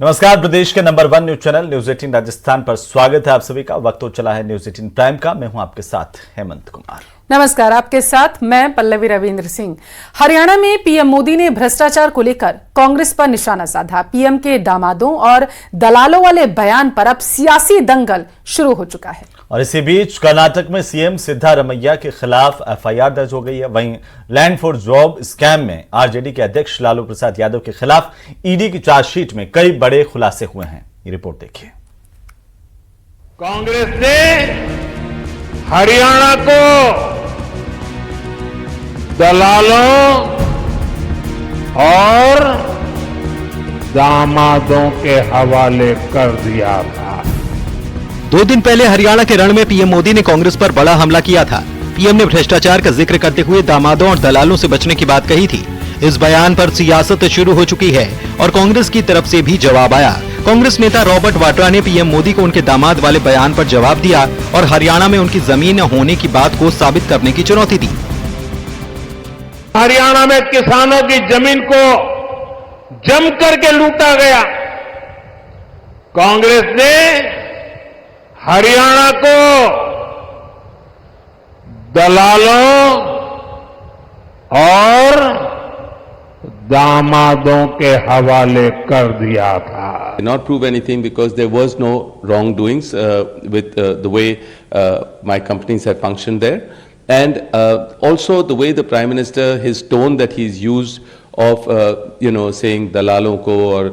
नमस्कार, प्रदेश के number 1 news channel news 18 Rajasthan पर स्वागत है आप सभी का। वक्त हो चला है न्यूज 18 प्राइम का। मैं हूं आपके साथ हेमंत कुमार। नमस्कार, आपके साथ मैं पल्लवी रविंद्र सिंह। हरियाणा में पीएम मोदी ने भ्रष्टाचार को लेकर कांग्रेस पर निशाना साधा। पीएम के दामादों और दलालों वाले बयान पर अब सियासी दंगल शुरू हो चुका है। और इसी बीच कर्नाटक में सीएम सिद्धारमैया के खिलाफ एफआईआर दर्ज हो गई है। वहीं लैंड फॉर जॉब स्कैम में आरजेडी के अध्यक्ष लालू प्रसाद यादव के खिलाफ ईडी की चार्जशीट में कई बड़े खुलासे हुए हैं। ये रिपोर्ट देखिए। कांग्रेस ने हरियाणा को दलालों और दामादों के हवाले कर दिया था। 2 दिन पहले हरियाणा के रण में पीएम मोदी ने कांग्रेस पर बड़ा हमला किया था। पीएम ने भ्रष्टाचार का जिक्र करते हुए दामादों और दलालों से बचने की बात कही थी। इस बयान पर सियासत शुरू हो चुकी है और कांग्रेस की तरफ से भी जवाब आया। कांग्रेस नेता रॉबर्ट वाड्रा ने पीएम मोदी को उनके दामाद वाले बयान पर जवाब दिया और हरियाणा में उनकी जमीन होने की बात को साबित करने की चुनौती दी। हरियाणा में किसानों की जमीन को जम करके लूटा गया। कांग्रेस ने हरियाणा को दलालों और दामादों के हवाले कर दिया था। Not prove anything because there was no wrongdoings with the way my companies have functioned there, and also the way the Prime Minister, his tone that he's used of saying dalalon ko or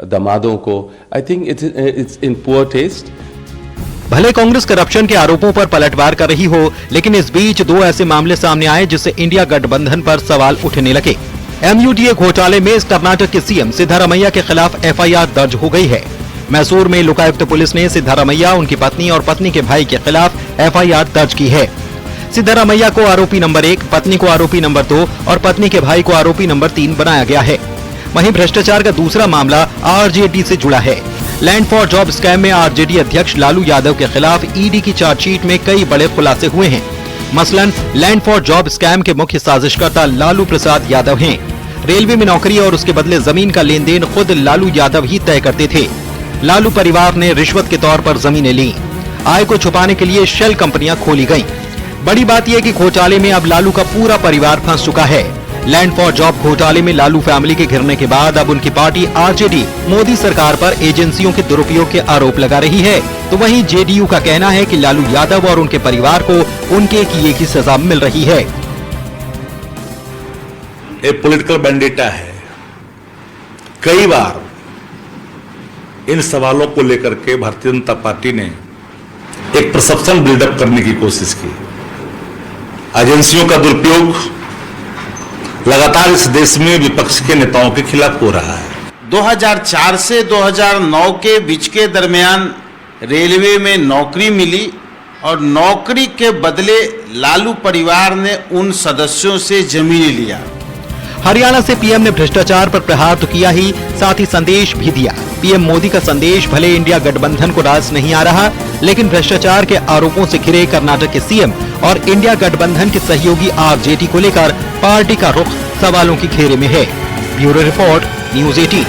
damadon ko, I think it's in poor taste. भले Congress corruption के आरोपों पर पलटवार कर रही हो, लेकिन इस बीच 2 ऐसे मामले सामने आए जिससे इंडिया गठबंधन पर सवाल उठने लगे। MUDA घोटाले में कर्नाटक के सीएम सिद्धारमैया के खिलाफ एफआईआर दर्ज हो गई है। मैसूर में लोकायुक्त पुलिस ने सिद्धारमैया, उनकी पत्नी और पत्नी के भाई के खिलाफ एफआईआर दर्ज की है। सिद्धारमैया को आरोपी नंबर 1, पत्नी को आरोपी नंबर 2 और पत्नी के भाई को आरोपी नंबर 3 बनाया गया है। वहीं भ्रष्टाचार का दूसरा मामला आरजेडी से जुड़ा है। लैंड फॉर जॉब स्कैम में आरजेडी अध्यक्ष लालू यादव के खिलाफ ईडी की चार्जशीट में कई बड़े खुलासे हुए हैं। मसलन लैंड फॉर जॉब स्कैम के मुख्य साजिशकर्ता लालू प्रसाद यादव हैं। रेलवे में नौकरी और उसके बदले जमीन का लेन देन खुद लालू यादव ही तय करते थे। लालू परिवार ने रिश्वत के तौर पर जमीनें ली। आय को छुपाने के लिए शेल कंपनियां खोली गयी। बड़ी बात यह कि घोटाले में अब लालू का पूरा परिवार फंस चुका है। लैंड फॉर जॉब घोटाले में लालू फैमिली के घिरने के बाद अब उनकी पार्टी आरजेडी मोदी सरकार पर एजेंसियों के दुरुपयोग के आरोप लगा रही है, तो वहीं जेडीयू का कहना है कि लालू यादव और उनके परिवार को उनके किए की सजा मिल रही है। एक पॉलिटिकल वेंडेटा है। कई बार इन सवालों को लेकर के भारतीय जनता पार्टी ने एक परसेप्शन बिल्डअप करने की कोशिश की। एजेंसियों का दुरुपयोग लगातार इस देश में विपक्ष के नेताओं के खिलाफ हो रहा है। 2004 से 2009 के बीच के दरमियान रेलवे में नौकरी मिली और नौकरी के बदले लालू परिवार ने उन सदस्यों से जमीन लिया। हरियाणा से पीएम ने भ्रष्टाचार पर प्रहार तो किया ही, साथ ही संदेश भी दिया। पीएम मोदी का संदेश भले इंडिया गठबंधन को रास नहीं आ रहा, लेकिन भ्रष्टाचार के आरोपों से घिरे कर्नाटक के सीएम और इंडिया गठबंधन के सहयोगी आरजेडी को लेकर पार्टी का रुख सवालों की घेरे में है। Bureau report, news 18।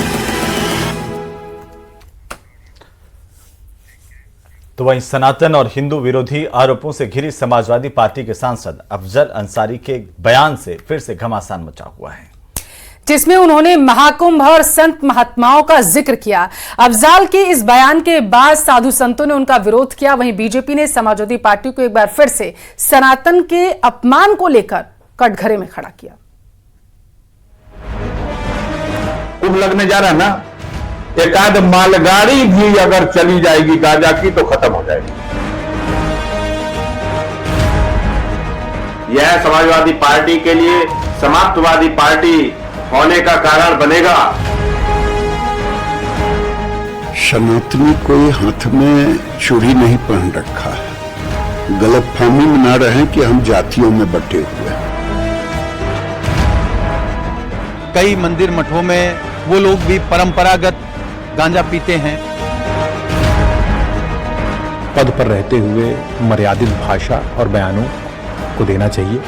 तो वहीं सनातन और हिंदू विरोधी आरोपों से घिरी समाजवादी पार्टी के सांसद अफजल अंसारी के बयान से फिर से घमासान मचा हुआ है, जिसमें उन्होंने महाकुंभ और संत महात्माओं का जिक्र किया। अफजाल के इस बयान के बाद साधु संतों ने उनका विरोध किया। वहीं बीजेपी ने समाजवादी पार्टी को एक बार फिर से सनातन के अपमान को लेकर कटघरे में खड़ा किया। कुंभ लगने जा रहा है ना, एक आध मालगाड़ी भी अगर चली जाएगी गांजा की तो खत्म हो जाएगी। यह समाजवादी पार्टी के लिए समाप्तवादी पार्टी होने का कारण बनेगा। सनातनी कोई हाथ में चूड़ी नहीं पहन रखा है। गलतफहमी में न रहे कि हम जातियों में बटे हुए हैं। कई मंदिर मठों में वो लोग भी परंपरागत गांजा पीते हैं। पद पर रहते हुए मर्यादित भाषा और बयानों को देना चाहिए।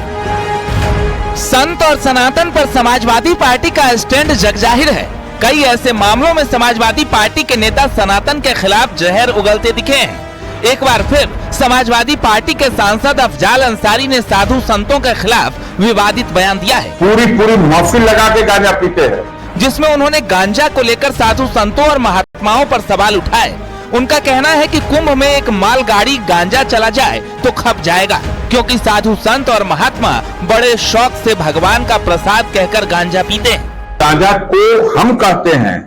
संत और सनातन पर समाजवादी पार्टी का स्टैंड जगजाहिर है। कई ऐसे मामलों में समाजवादी पार्टी के नेता सनातन के खिलाफ जहर उगलते दिखे हैं। एक बार फिर समाजवादी पार्टी के सांसद अफजाल अंसारी ने साधु संतों के खिलाफ विवादित बयान दिया है। पूरी महफिल लगा के गांजा पीते हैं, जिसमें उन्होंने गांजा को लेकर साधु संतों और महात्माओं पर सवाल उठाए। उनका कहना है कि कुंभ में एक मालगाड़ी गांजा चला जाए तो खप जाएगा, क्योंकि साधु संत और महात्मा बड़े शौक से भगवान का प्रसाद कहकर गांजा पीते हैं। गांजा को हम कहते हैं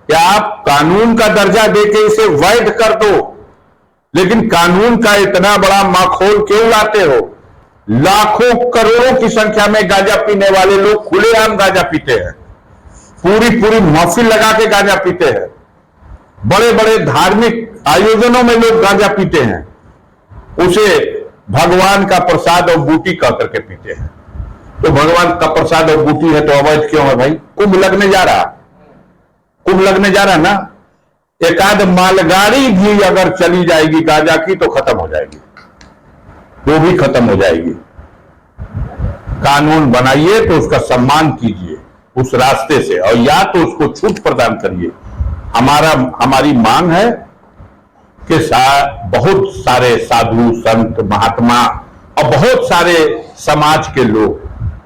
कि आप कानून का दर्जा देके इसे वैध कर दो, लेकिन कानून का इतना बड़ा माखौल क्यों लाते हो? लाखों करोड़ों की संख्या में गांजा पीने वाले लोग खुलेआम गांजा पीते हैं, पूरी महफिल लगा के गांजा पीते हैं, बड़े बड़े धार्मिक आयोजनों में लोग गांजा पीते हैं, उसे भगवान का प्रसाद और बूटी कह करके पीते हैं। तो भगवान का प्रसाद और बूटी है तो अवैध क्यों है भाई? कुंभ लगने जा रहा ना, एकाध मालगाड़ी भी अगर चली जाएगी गांजा की तो खत्म हो जाएगी, वो भी खत्म हो जाएगी। कानून बनाइए तो उसका सम्मान कीजिए उस रास्ते से, और या तो उसको छूट प्रदान करिए। हमारी मांग है कि बहुत सारे साधु संत महात्मा और बहुत सारे समाज के लोग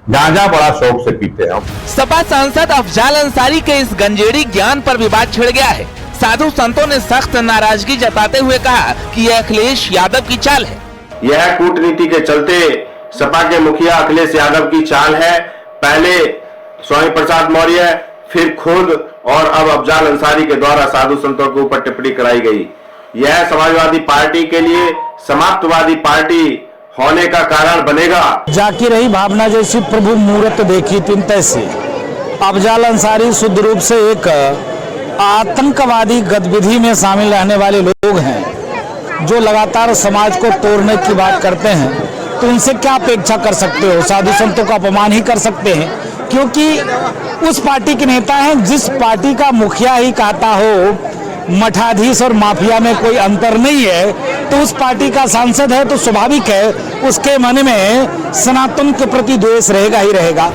गांजा बड़ा शौक से पीते हैं। सपा सांसद अफजाल अंसारी के इस गंजेड़ी ज्ञान पर विवाद छिड़ गया है। साधु संतों ने सख्त नाराजगी जताते हुए कहा कि यह अखिलेश यादव की चाल है। यह कूटनीति के चलते सपा के मुखिया अखिलेश यादव की चाल है। पहले स्वामी प्रसाद मौर्य, फिर खुद और अब अफजाल अंसारी के द्वारा साधु संतों के ऊपर टिप्पणी कराई गई। यह समाजवादी पार्टी के लिए समाप्तवादी पार्टी होने का कारण बनेगा। जाकी रही भावना जैसी प्रभु मूर्त देखी तीन तैसी। अफजाल अंसारी शुद्ध रूप से एक आतंकवादी गतिविधि में शामिल रहने वाले लोग हैं, जो लगातार समाज को तोड़ने की बात करते हैं। तो उनसे क्या अपेक्षा कर सकते हो? साधु संतों का अपमान ही कर सकते हैं, क्योंकि उस पार्टी के नेता हैं जिस पार्टी का मुखिया ही कहता हो मठाधीश और माफिया में कोई अंतर नहीं है, तो उस पार्टी का सांसद है तो स्वाभाविक है उसके मन में सनातन के प्रति द्वेष रहेगा ही रहेगा।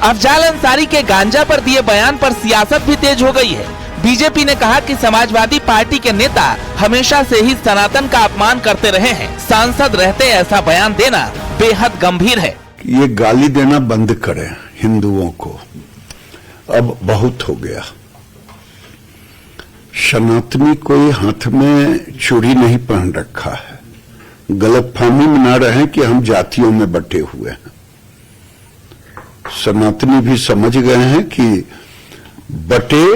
अफजाल अंसारी के गांजा पर दिए बयान पर सियासत भी तेज हो गई है। बीजेपी ने कहा कि समाजवादी पार्टी के नेता हमेशा से ही सनातन का अपमान करते रहे हैं। सांसद रहते ऐसा बयान देना बेहद गंभीर है। ये गाली देना बंद करें हिंदुओं को, अब बहुत हो गया। सनातनी कोई हाथ में चूड़ी नहीं पहन रखा है, गलतफहमी में ना रहे कि हम जातियों में बटे हुए हैं। सनातनी भी समझ गए हैं कि बटे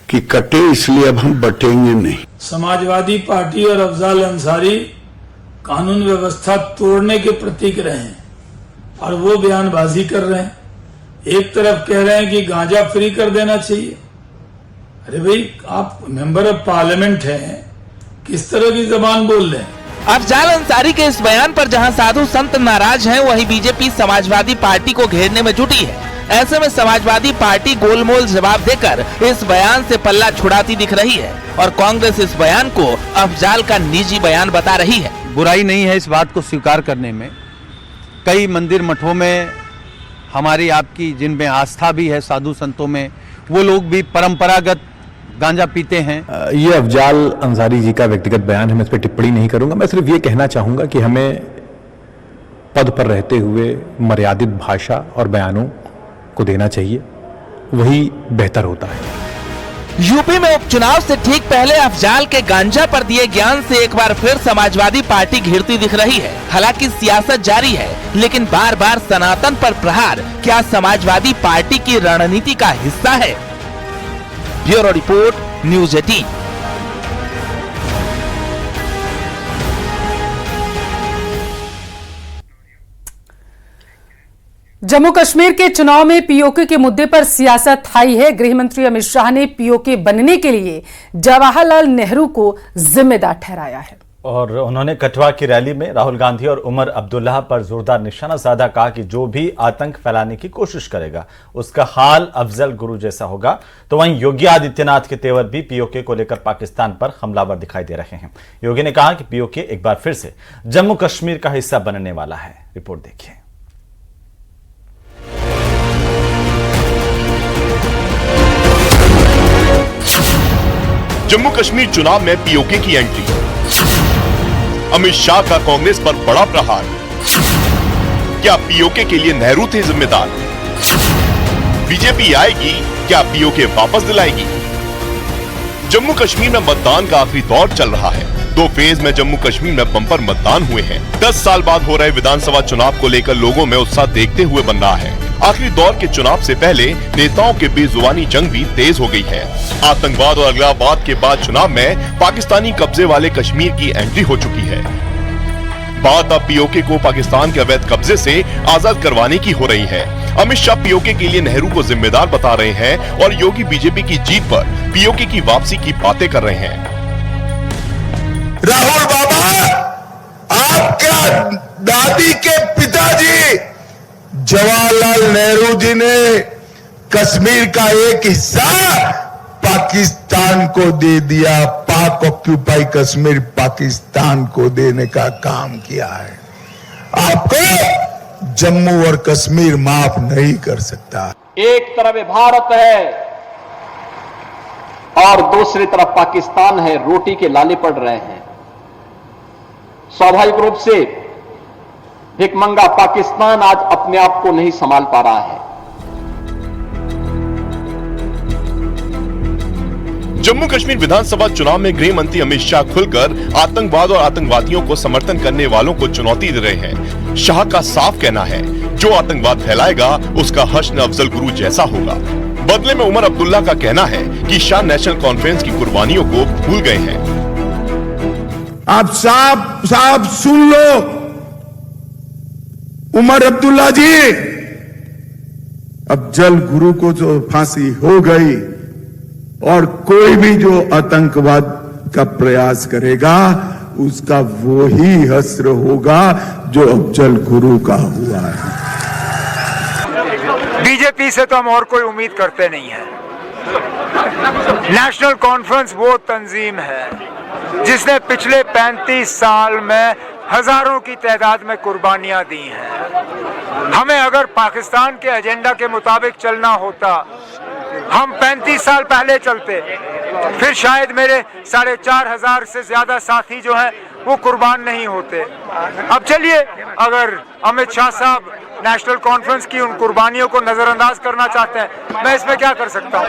कि कटे, इसलिए अब हम बटेंगे नहीं। समाजवादी पार्टी और अफजाल अंसारी कानून व्यवस्था तोड़ने के प्रतीक रहे हैं और वो बयानबाजी कर रहे हैं। एक तरफ कह रहे हैं कि गांजा फ्री कर देना चाहिए। अरे भाई, आप मेंबर ऑफ पार्लियामेंट हैं, किस तरह की जबान बोल रहे हैं? अफजाल अंसारी के इस बयान पर जहां साधु संत नाराज हैं, वहीं बीजेपी समाजवादी पार्टी को घेरने में जुटी है। ऐसे में समाजवादी पार्टी गोलमोल जवाब देकर इस बयान से पल्ला छुड़ाती दिख रही है और कांग्रेस इस बयान को अफजाल का निजी बयान बता रही है। बुराई नहीं है इस बात को स्वीकार करने में। कई मंदिर मठों में हमारी आपकी जिनमें आस्था भी है, साधु संतों में, वो लोग भी परंपरागत गांजा पीते हैं। ये अफजाल अंसारी जी का व्यक्तिगत बयान है, मैं इस पर टिप्पणी नहीं करूंगा। मैं सिर्फ ये कहना चाहूंगा कि हमें पद पर रहते हुए मर्यादित भाषा और बयानों को देना चाहिए, वही बेहतर होता है। यूपी में उपचुनाव से ठीक पहले अफजाल के गांजा पर दिए ज्ञान से एक बार फिर समाजवादी पार्टी घिरती दिख रही है। हालांकि सियासत जारी है, लेकिन बार बार सनातन पर प्रहार क्या समाजवादी पार्टी की रणनीति का हिस्सा है? Bureau report, news 18। Jammu Kashmir के चुनाव में पीओके के मुद्दे पर सियासत हाई है। गृह मंत्री अमित शाह ने पीओके बनने के लिए जवाहरलाल नेहरू को जिम्मेदार ठहराया है और उन्होंने कठुआ की रैली में राहुल गांधी और उमर अब्दुल्ला पर जोरदार निशाना साधा। कहा कि जो भी आतंक फैलाने की कोशिश करेगा उसका हाल अफजल गुरु जैसा होगा। तो वहीं योगी आदित्यनाथ के तेवर भी पीओके को लेकर पाकिस्तान पर हमलावर दिखाई दे रहे हैं। योगी ने कहा कि पीओके एक बार फिर से जम्मू कश्मीर का हिस्सा बनने वाला है। रिपोर्ट देखिए। जम्मू कश्मीर चुनाव में पीओके की एंट्री, अमित शाह का कांग्रेस पर बड़ा प्रहार, क्या पीओके के लिए नेहरू थे जिम्मेदार, बीजेपी आएगी, क्या पीओके वापस दिलाएगी। जम्मू कश्मीर में मतदान का आखिरी दौर चल रहा है। 2 फेज में जम्मू कश्मीर में बम्पर मतदान हुए हैं। 10 साल बाद हो रहे विधानसभा चुनाव को लेकर लोगों में उत्साह देखते हुए बन रहा है। आखिरी दौर के चुनाव से पहले नेताओं के बीच जुबानी जंग भी तेज हो गई है। आतंकवाद और अलगाववाद के बाद चुनाव में पाकिस्तानी कब्जे वाले कश्मीर की एंट्री हो चुकी है। बात अब पीओके को पाकिस्तान के अवैध कब्जे से आजाद करवाने की हो रही है। अमित शाह पीओके के लिए नेहरू को जिम्मेदार बता रहे हैं और योगी बीजेपी की जीत पर पीओके की वापसी की बातें कर रहे हैं। राहुल बाबा, आपका दादी के पिताजी जवाहरलाल नेहरू जी ने कश्मीर का एक हिस्सा पाकिस्तान को दे दिया। पाक ऑक्यूपाई कश्मीर पाकिस्तान को देने का काम किया है। आपको जम्मू और कश्मीर माफ नहीं कर सकता। एक तरफ भारत है और दूसरी तरफ पाकिस्तान है, रोटी के लाले पड़ रहे हैं। स्वाभाविक रूप से भिखमंगा पाकिस्तान आज अपने आप को नहीं संभाल पा रहा है। जम्मू कश्मीर विधानसभा चुनाव में गृह मंत्री अमित शाह खुलकर आतंकवाद और आतंकवादियों को समर्थन करने वालों को चुनौती दे रहे हैं। शाह का साफ कहना है, जो आतंकवाद फैलाएगा उसका हश्र अफजल गुरु जैसा होगा। बदले में उमर अब्दुल्ला का कहना है कि शाह नेशनल कॉन्फ्रेंस की कुर्बानियों को भूल गए हैं। आप साफ सुन लो, उमर अब्दुल्ला जी, अफजल गुरु को जो फांसी हो गई और कोई भी जो आतंकवाद का प्रयास करेगा उसका वो ही हश्र होगा जो अफजल गुरु का हुआ है। बीजेपी से तो हम और कोई उम्मीद करते नहीं है। नेशनल कॉन्फ्रेंस वो तंजीम है जिसने पिछले 35 साल में हजारों की तादाद में कुर्बानियां दी हैं। हमें अगर पाकिस्तान के एजेंडा के मुताबिक चलना होता, हम 35 साल पहले चलते, फिर शायद मेरे 4,500 से ज्यादा साथी जो हैं वो कुर्बान नहीं होते। अब चलिए, अगर अमित शाह साहब नेशनल कॉन्फ्रेंस की उन कुर्बानियों को नजरअंदाज करना चाहते हैं, मैं इसमें क्या कर सकता हूँ।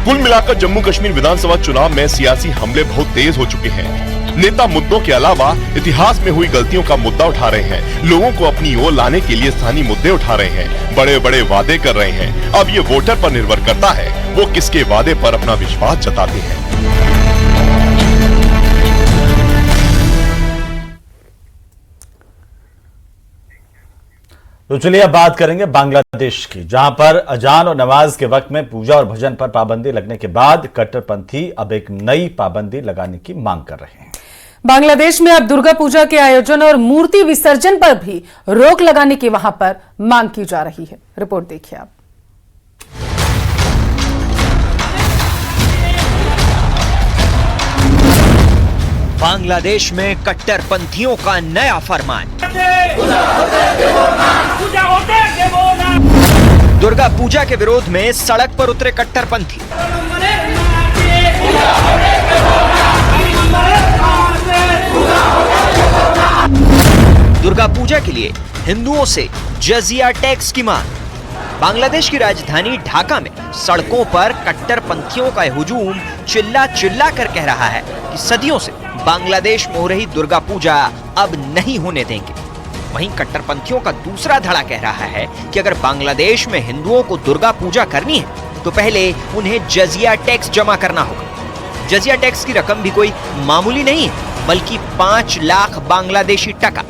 कुल मिलाकर जम्मू कश्मीर विधानसभा चुनाव में सियासी हमले बहुत तेज हो चुके हैं। नेता मुद्दों के अलावा इतिहास में हुई गलतियों का मुद्दा उठा रहे हैं। लोगों को अपनी ओर लाने के लिए स्थानीय मुद्दे उठा रहे हैं, बड़े बड़े वादे कर रहे हैं। अब ये वोटर पर निर्भर करता है वो किसके वादे पर अपना विश्वास जताते हैं। तो चलिए अब बात करेंगे बांग्लादेश की, जहां पर अजान और नमाज के वक्त में पूजा और भजन पर पाबंदी लगने के बाद कट्टरपंथी अब एक नई पाबंदी लगाने की मांग कर रहे हैं। बांग्लादेश में अब दुर्गा पूजा के आयोजन और मूर्ति विसर्जन पर भी रोक लगाने की वहां पर मांग की जा रही है। रिपोर्ट देखिए आप। बांग्लादेश में कट्टरपंथियों का नया फरमान। दुर्गा पूजा के विरोध में सड़क पर उतरे कट्टरपंथी। दुर्गा पूजा के लिए हिंदुओं से जजिया टैक्स की मांग। बांग्लादेश की राजधानी ढाका में सड़कों पर कट्टरपंथियों का हुजूम चिल्ला चिल्ला कर कह रहा है कि सदियों से बांग्लादेश में हो रही दुर्गा पूजा अब नहीं होने देंगे। वहीं कट्टरपंथियों का दूसरा धड़ा कह रहा है कि अगर बांग्लादेश में हिंदुओं को दुर्गा पूजा करनी है तो पहले उन्हें जजिया टैक्स जमा करना होगा। जजिया टैक्स की रकम भी कोई मामूली नहीं है, बल्कि 5 लाख बांग्लादेशी टका।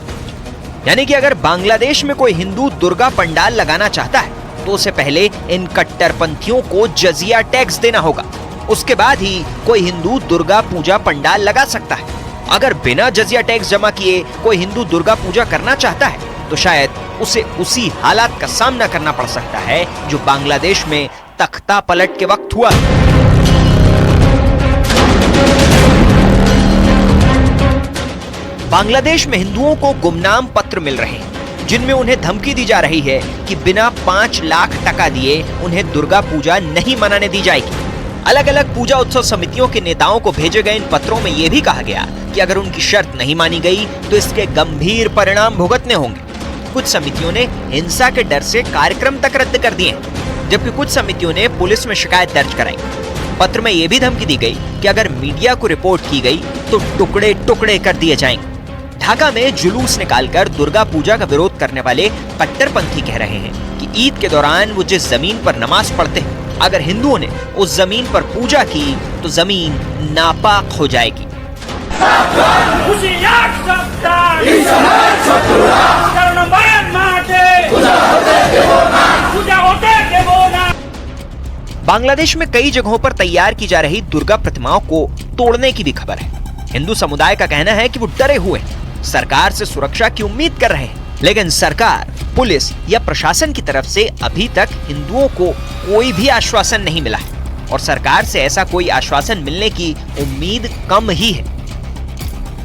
यानी कि अगर बांग्लादेश में कोई हिंदू दुर्गा पंडाल लगाना चाहता है तो उसे पहले इन कट्टरपंथियों को जजिया टैक्स देना होगा। उसके बाद ही कोई हिंदू दुर्गा पूजा पंडाल लगा सकता है। अगर बिना जजिया टैक्स जमा किए कोई हिंदू दुर्गा पूजा करना चाहता है तो शायद उसे उसी हालात का सामना करना पड़ सकता है जो बांग्लादेश में तख्ता पलट के वक्त हुआ। बांग्लादेश में हिंदुओं को गुमनाम पत्र मिल रहे हैं जिनमें उन्हें धमकी दी जा रही है कि बिना 5 लाख टका दिए उन्हें दुर्गा पूजा नहीं मनाने दी जाएगी। अलग अलग पूजा उत्सव समितियों के नेताओं को भेजे गए इन पत्रों में यह भी कहा गया कि अगर उनकी शर्त नहीं मानी गई तो इसके गंभीर परिणाम भुगतने होंगे। कुछ समितियों ने हिंसा के डर से कार्यक्रम तक रद्द कर दिए, जबकि कुछ समितियों ने पुलिस में शिकायत दर्ज कराई। पत्र में यह भी धमकी दी गई कि अगर मीडिया को रिपोर्ट की गई तो टुकड़े टुकड़े कर दिए जाएंगे। ढाका में जुलूस निकालकर दुर्गा पूजा का विरोध करने वाले कट्टरपंथी कह रहे हैं कि ईद के दौरान वो जिस जमीन पर नमाज पढ़ते हैं, अगर हिंदुओं ने उस जमीन पर पूजा की तो जमीन नापाक हो जाएगी। बांग्लादेश में कई जगहों पर तैयार की जा रही दुर्गा प्रतिमाओं को तोड़ने की भी खबर है। हिंदू समुदाय का कहना है कि वो डरे हुए हैं, सरकार से सुरक्षा की उम्मीद कर रहे हैं, लेकिन सरकार, पुलिस या प्रशासन की तरफ से अभी तक हिंदुओं को कोई भी आश्वासन नहीं मिला है और सरकार से ऐसा कोई आश्वासन मिलने की उम्मीद कम ही है,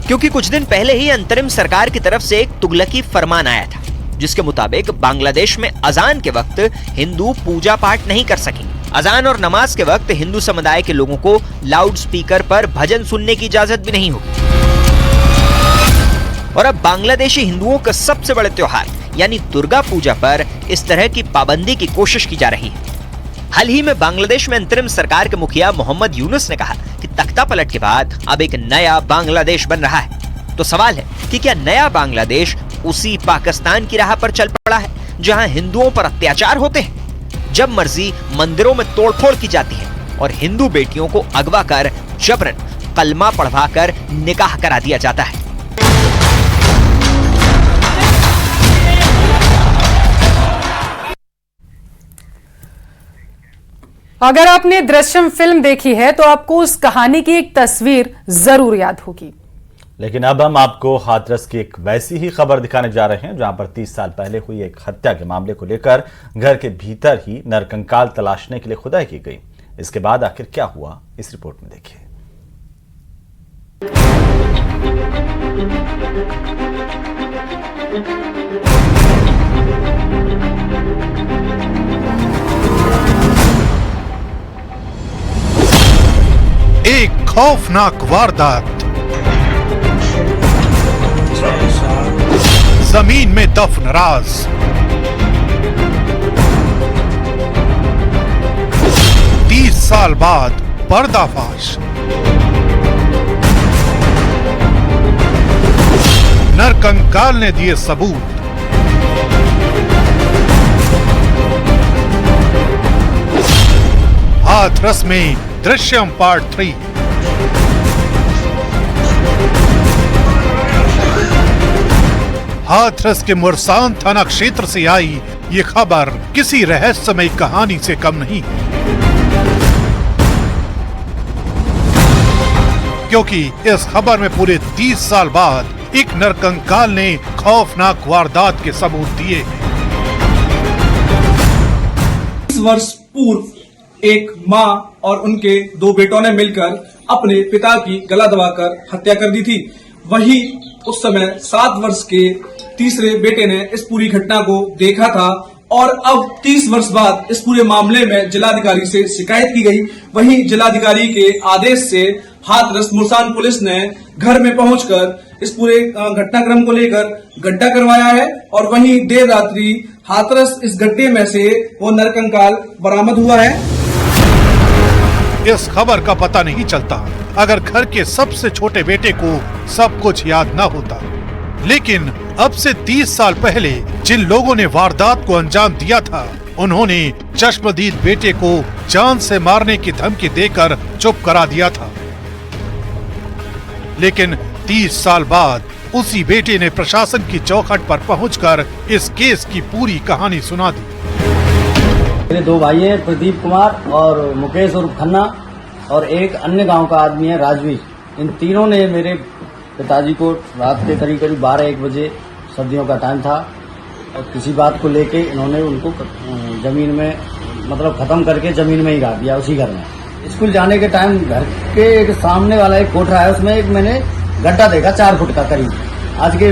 क्योंकि कुछ दिन पहले ही अंतरिम सरकार की तरफ से एक तुगलकी फरमान आया था, जिसके मुताबिक बांग्लादेश में अजान के वक्त हिंदू पूजा पाठ नहीं कर सकेंगे। अजान और नमाज के वक्त हिंदू समुदाय के लोगों को लाउड स्पीकर पर भजन सुनने की इजाजत भी नहीं होगी। और अब बांग्लादेशी हिंदुओं का सबसे बड़े त्योहार यानी दुर्गा पूजा पर इस तरह की पाबंदी की कोशिश की जा रही है। हाल ही में बांग्लादेश में अंतरिम सरकार के मुखिया मोहम्मद यूनुस ने कहा कि तख्ता पलट के बाद अब एक नया बांग्लादेश बन रहा है। तो सवाल है कि क्या नया बांग्लादेश उसी पाकिस्तान की राह पर चल पड़ा है जहां हिंदुओं पर अत्याचार होते हैं, जब मर्जी मंदिरों में तोड़फोड़ की जाती है और हिंदू बेटियों को अगवा कर जबरन कलमा पढ़वाकर निकाह करा दिया जाता है। अगर आपने दृश्यम फिल्म देखी है तो आपको उस कहानी की एक तस्वीर जरूर याद होगी। लेकिन अब हम आपको हाथरस की एक वैसी ही खबर दिखाने जा रहे हैं जहां पर 30 साल पहले हुई एक हत्या के मामले को लेकर घर के भीतर ही नरकंकाल तलाशने के लिए खुदाई की गई। इसके बाद आखिर क्या हुआ, इस रिपोर्ट में देखिए। एक खौफनाक वारदात, जमीन में दफन राज, साल बाद पर्दाफाश। नरकंकाल ने दिए सबूत। हाथरस में दृश्यम पार्ट 3। हाथरस के मुरसान थाना क्षेत्र से आई ये खबर किसी रहस्यमय कहानी से कम नहीं, क्योंकि इस खबर में पूरे 30 साल बाद एक नरकंकाल ने खौफनाक वारदात के सबूत दिए। 20 वर्ष पूर्व एक मां और उनके 2 बेटों ने मिलकर अपने पिता की गला दबाकर हत्या कर दी थी। वहीं उस समय 7 वर्ष के तीसरे बेटे ने इस पूरी घटना को देखा था और अब 30 वर्ष बाद इस पूरे मामले में जिलाधिकारी से शिकायत की गई। वहीं जिलाधिकारी के आदेश से हाथरस मुरसान पुलिस ने घर में पहुंचकर इस पूरे घटनाक्रम को लेकर गड्ढा करवाया है और वहीं देर रात्रि हाथरस इस गड्ढे में से वो नरकंकाल बरामद हुआ है। इस खबर का पता नहीं चलता अगर घर के सबसे छोटे बेटे को सब कुछ याद न होता, लेकिन अब से 30 साल पहले जिन लोगों ने वारदात को अंजाम दिया था, उन्होंने चश्मदीद बेटे को जान से मारने की धमकी देकर चुप करा दिया था। लेकिन 30 साल बाद उसी बेटे ने प्रशासन की चौखट पर पहुंचकर इस केस की पूरी कहानी सुना दी। मेरे 2 भाई हैं, प्रदीप कुमार और मुकेश उर्फ खन्ना, और एक अन्य गांव का आदमी है राजवीर। इन तीनों ने मेरे पिताजी को रात के करीब 12-1 बजे, सर्दियों का टाइम था, और किसी बात को लेके इन्होंने उनको जमीन में मतलब खत्म करके जमीन में ही गाड़ दिया उसी घर में। स्कूल जाने के टाइम घर के एक सामने वाला एक कोठरा है, उसमें एक मैंने गड्ढा देखा 4 फुट का करीब। आज के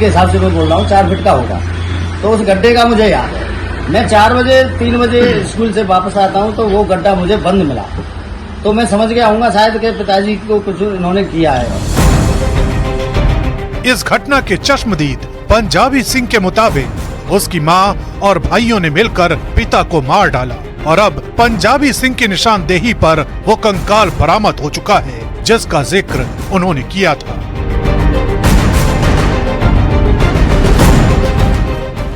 हिसाब से मैं बोल रहा हूँ 4 फुट का होगा। तो उस गड्ढे का मुझे याद है मैं 4 बजे 3 बजे स्कूल से वापस आता हूँ तो वो गड्ढा मुझे बंद मिला, तो मैं समझ गया हूँगा शायद कि पिताजी को कुछ इन्होंने किया है। इस घटना के चश्मदीद पंजाबी सिंह के मुताबिक उसकी मां और भाइयों ने मिलकर पिता को मार डाला और अब पंजाबी सिंह की निशानदेही पर वो कंकाल बरामद हो चुका है, जिसका जिक्र उन्होंने किया था।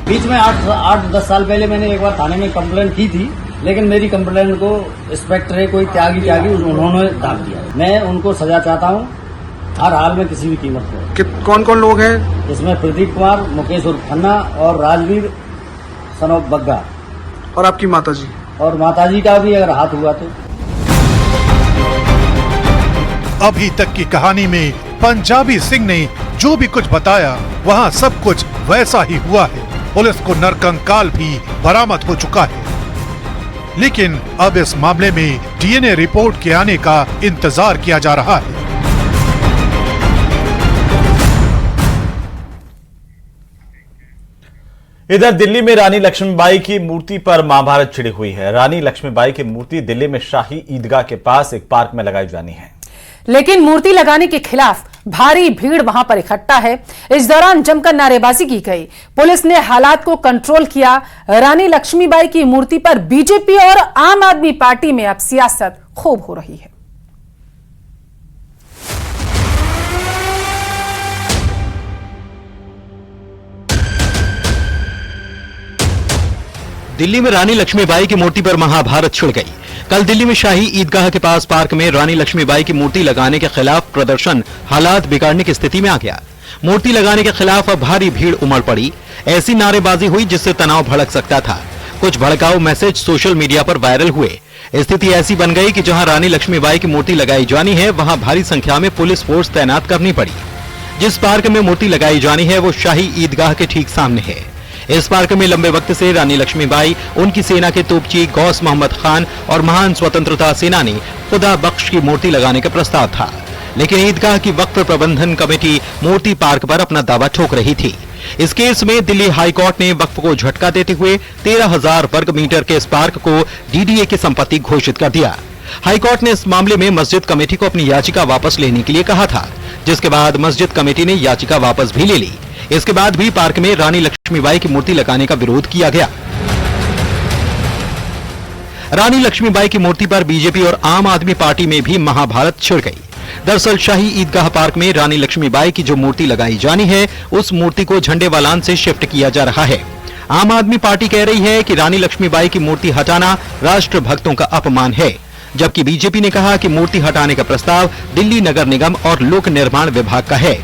बीच में 8-10 साल पहले मैंने एक बार थाने में कंप्लेंट की थी, लेकिन मेरी कंप्लेंट को इंस्पेक्टर कोई त्यागी उन्होंने दाग दिया। मैं उनको सजा चाहता हूँ हर हाल में किसी भी कीमत पर। कौन कौन लोग हैं? इसमें प्रदीप कुमार, मुकेश उर्फ खन्ना और राजवीर सनोप बग्गा। और आपकी माताजी? और माताजी का भी अगर हाथ हुआ तो। अभी तक की कहानी में पंजाबी सिंह ने जो भी कुछ बताया वहाँ सब कुछ वैसा ही हुआ है। पुलिस को नरकंकाल भी बरामद हो चुका है, लेकिन अब इस मामले में डीएनए रिपोर्ट के आने का इंतजार किया जा रहा है। इधर दिल्ली में रानी लक्ष्मीबाई की मूर्ति पर महाभारत छिड़ी हुई है। रानी लक्ष्मीबाई की मूर्ति दिल्ली में शाही ईदगाह के पास एक पार्क में लगाई जानी है, लेकिन मूर्ति लगाने के खिलाफ भारी भीड़ वहां पर इकट्ठा है। इस दौरान जमकर नारेबाजी की गई। पुलिस ने हालात को कंट्रोल किया। रानी लक्ष्मीबाई की मूर्ति पर बीजेपी और आम आदमी पार्टी में अब सियासत खूब हो रही है। दिल्ली में रानी लक्ष्मीबाई की मूर्ति पर महाभारत छिड़ गई। कल दिल्ली में शाही ईदगाह के पास पार्क में रानी लक्ष्मीबाई की मूर्ति लगाने के खिलाफ प्रदर्शन हालात बिगाड़ने की स्थिति में आ गया। मूर्ति लगाने के खिलाफ अब भारी भीड़ उमड़ पड़ी। ऐसी नारेबाजी हुई जिससे तनाव भड़क सकता था। कुछ भड़काऊ मैसेज सोशल मीडिया पर वायरल हुए। स्थिति ऐसी बन गई कि जहां रानी लक्ष्मीबाई की मूर्ति लगाई जानी है वहां भारी संख्या में पुलिस फोर्स तैनात करनी पड़ी। जिस पार्क में मूर्ति लगाई जानी है वो शाही ईदगाह के ठीक सामने है। इस पार्क में लंबे वक्त से रानी लक्ष्मीबाई, उनकी सेना के तोपची गौस मोहम्मद खान और महान स्वतंत्रता सेनानी खुदा बख्श की मूर्ति लगाने का प्रस्ताव था, लेकिन ईदगाह की वक्फ प्रबंधन कमेटी मूर्ति पार्क पर अपना दावा ठोक रही थी। इस केस में दिल्ली हाई कोर्ट ने वक्फ को झटका देते हुए 13,000 वर्ग मीटर के इस पार्क को डीडीए की संपत्ति घोषित कर दिया। हाई कोर्ट ने इस मामले में मस्जिद कमेटी को अपनी याचिका वापस लेने के लिए कहा था, जिसके बाद मस्जिद कमेटी ने याचिका वापस भी ले ली। इसके बाद भी पार्क में रानी लक्ष्मीबाई की मूर्ति लगाने का विरोध किया गया। रानी लक्ष्मीबाई की मूर्ति पर बीजेपी और आम आदमी पार्टी में भी महाभारत छिड़ गई। दरअसल शाही ईदगाह पार्क में रानी लक्ष्मीबाई की जो मूर्ति लगाई जानी है उस मूर्ति को झंडेवालान से शिफ्ट किया जा रहा है। आम आदमी पार्टी कह रही है कि रानी लक्ष्मीबाई की मूर्ति हटाना राष्ट्र भक्तों का अपमान है, जबकि बीजेपी ने कहा कि मूर्ति हटाने का प्रस्ताव दिल्ली नगर निगम और लोक निर्माण विभाग का है।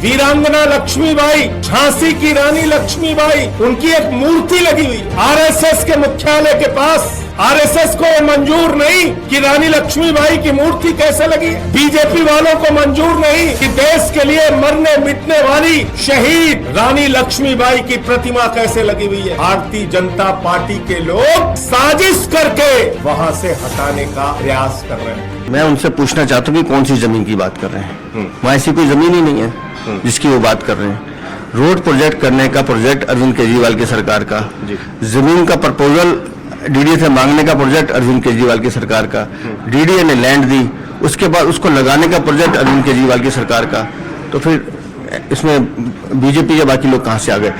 वीरांगना लक्ष्मीबाई, झांसी की रानी लक्ष्मीबाई, उनकी एक मूर्ति लगी हुई आरएसएस के मुख्यालय के पास। आरएसएस को मंजूर नहीं कि रानी लक्ष्मीबाई की मूर्ति कैसे लगी। बीजेपी वालों को मंजूर नहीं कि देश के लिए मरने मिटने वाली शहीद रानी लक्ष्मीबाई की प्रतिमा कैसे लगी हुई है। भारतीय जनता पार्टी के लोग साजिश करके वहां से हटाने का प्रयास कर रहे हैं। मैं उनसे पूछना चाहता हूँ कि कौन सी जमीन की बात कर रहे हैं? वहाँ ऐसी कोई जमीन ही नहीं है जिसकी वो बात कर रहे हैं। रोड प्रोजेक्ट करने का प्रोजेक्ट अरविंद केजरीवाल की सरकार का, जमीन का प्रपोजल डीडीए से मांगने का प्रोजेक्ट अरविंद केजरीवाल की सरकार का, डीडीए ने लैंड दी, उसके बाद उसको लगाने का प्रोजेक्ट अरविंद केजरीवाल की सरकार का। तो फिर इसमें बीजेपी या बाकी लोग कहाँ से आ गए?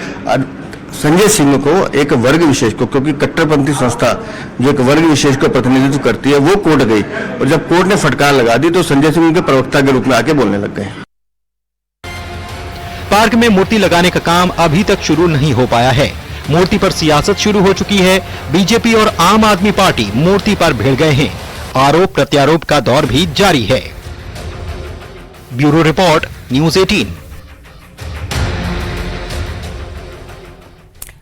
संजय सिंह को एक वर्ग विशेष को, क्योंकि कट्टरपंथी संस्था जो एक वर्ग विशेष को प्रतिनिधित्व करती है वो कोर्ट गई, और जब कोर्ट ने फटकार लगा दी तो संजय सिंह उनके प्रवक्ता के रूप में आके बोलने लग गए। पार्क में मूर्ति लगाने का काम अभी तक शुरू नहीं हो पाया है। मूर्ति पर सियासत शुरू हो चुकी है। बीजेपी और आम आदमी पार्टी मूर्ति पर भिड़ गए हैं। आरोप प्रत्यारोप का दौर भी जारी है। Bureau report, news 18।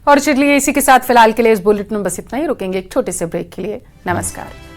और चलिए इसी के साथ फिलहाल के लिए इस बुलेटिन में बस इतना ही। रुकेंगे एक छोटे से ब्रेक के लिए। नमस्कार।